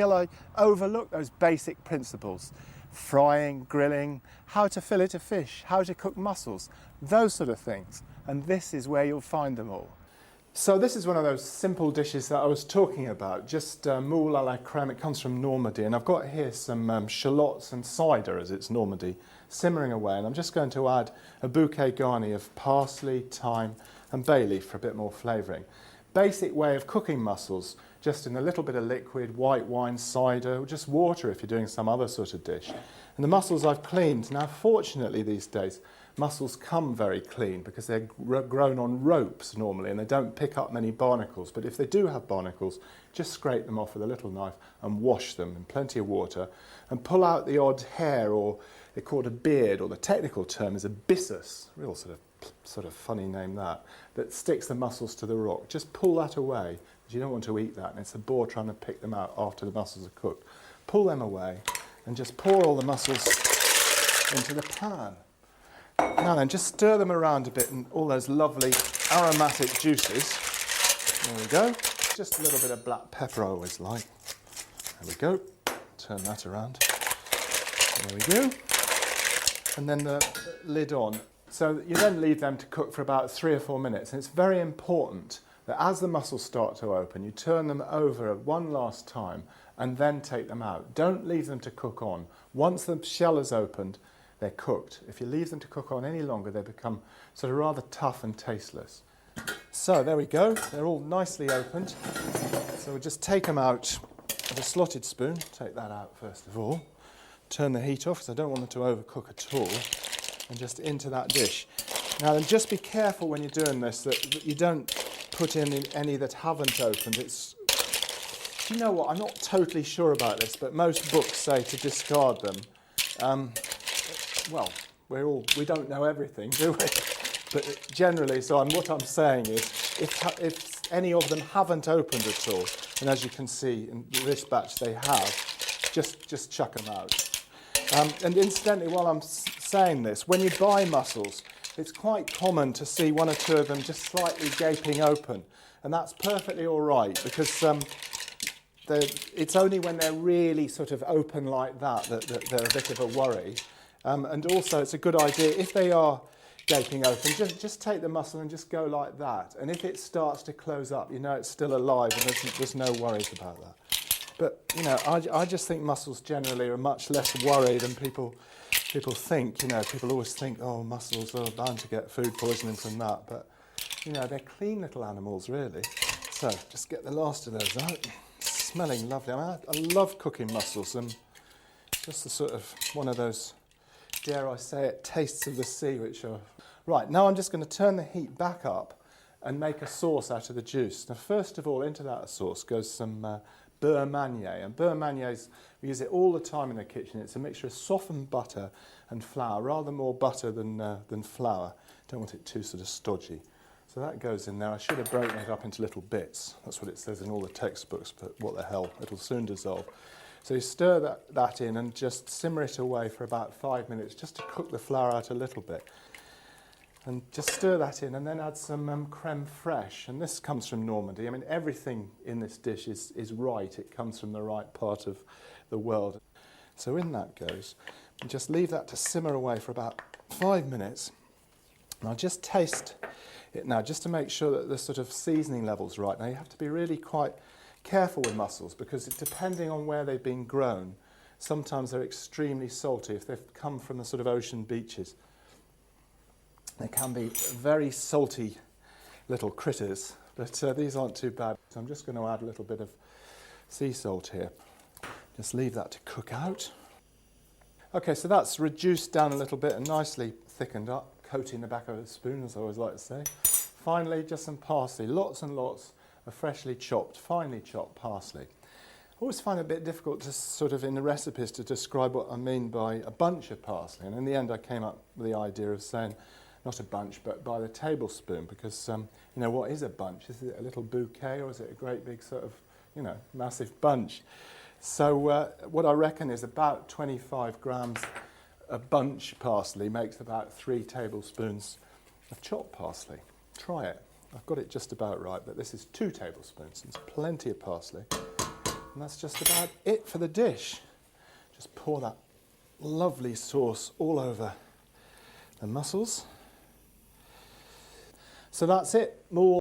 I overlook those basic principles. Frying, grilling, how to fillet a fish, how to cook mussels, those sort of things. And this is where you'll find them all. So this is one of those simple dishes that I was talking about, just moule à la crème. It comes from Normandy, and I've got here some shallots and cider, as it's Normandy, simmering away, and I'm just going to add a bouquet garni of parsley, thyme and bay leaf for a bit more flavouring. Basic way of cooking mussels, just in a little bit of liquid, white wine, cider, or just water if you're doing some other sort of dish. And the mussels I've cleaned. Now fortunately these days mussels come very clean because they're grown on ropes normally and they don't pick up many barnacles, but if they do have barnacles, just scrape them off with a little knife and wash them in plenty of water and pull out the odd hair, or they're called a beard, or the technical term is a byssus, real sort of funny name that sticks the mussels to the rock. Just pull that away, because you don't want to eat that, and it's a bore trying to pick them out after the mussels are cooked. Pull them away and just pour all the mussels into the pan. Now then, just stir them around a bit and all those lovely aromatic juices. There we go. Just a little bit of black pepper I always like. There we go. Turn that around. There we go. And then the lid on. So you then leave them to cook for about 3 or 4 minutes. And it's very important that as the mussels start to open, you turn them over one last time and then take them out. Don't leave them to cook on. Once the shell is opened, they're cooked. If you leave them to cook on any longer, they become sort of rather tough and tasteless. So there we go. They're all nicely opened. So we'll just take them out with a slotted spoon. Take that out first of all. Turn the heat off because I don't want them to overcook at all. And just into that dish. Now then, just be careful when you're doing this that you don't put in any that haven't opened. Do you know what? I'm not totally sure about this, but most books say to discard them. Well, we don't know everything, do we? But generally, what I'm saying is, if any of them haven't opened at all, and as you can see in this batch they have, just chuck them out. And incidentally, while I'm saying this, when you buy mussels, it's quite common to see 1 or 2 of them just slightly gaping open, and that's perfectly all right because it's only when they're really sort of open like that they're a bit of a worry. And also, it's a good idea, if they are gaping open, just take the mussel and just go like that. And if it starts to close up, you know it's still alive and there's no worries about that. But, you know, I just think mussels generally are much less worry than people think. You know, people always think, oh, mussels are bound to get food poisoning from that. But, you know, they're clean little animals, really. So, just get the last of those out. Smelling lovely. I mean, I love cooking mussels, and just the sort of one of those, dare I say it, tastes of the sea, which are... Right, now I'm just going to turn the heat back up and make a sauce out of the juice. Now, first of all, into that sauce goes some beurre manier. And beurre manier, we use it all the time in the kitchen. It's a mixture of softened butter and flour, rather more butter than flour. Don't want it too sort of stodgy. So that goes in there. I should have broken it up into little bits. That's what it says in all the textbooks, but what the hell, it'll soon dissolve. So you stir that in and just simmer it away for about 5 minutes, just to cook the flour out a little bit. And just stir that in and then add some creme fraiche. And this comes from Normandy. I mean, everything in this dish is right. It comes from the right part of the world. So in that goes. And just leave that to simmer away for about 5 minutes. And I'll just taste it now, just to make sure that the sort of seasoning level's right. Now, you have to be really quite careful with mussels because depending on where they've been grown, sometimes they're extremely salty if they've come from the sort of ocean beaches. They can be very salty little critters, but these aren't too bad. So I'm just going to add a little bit of sea salt here. Just leave that to cook out. Okay, so that's reduced down a little bit and nicely thickened up, coating the back of the spoon, as I always like to say. Finally, just some parsley, lots and lots of freshly chopped, finely chopped parsley. I always find it a bit difficult to sort of in the recipes to describe what I mean by a bunch of parsley, and in the end I came up with the idea of saying not a bunch but by the tablespoon, because you know, what is a bunch? Is it a little bouquet or is it a great big sort of, you know, massive bunch? So what I reckon is about 25 grams of bunch parsley makes about 3 tablespoons of chopped parsley. Try it. I've got it just about right, but this is 2 tablespoons. It's plenty of parsley. And that's just about it for the dish. Just pour that lovely sauce all over the mussels. So that's it. More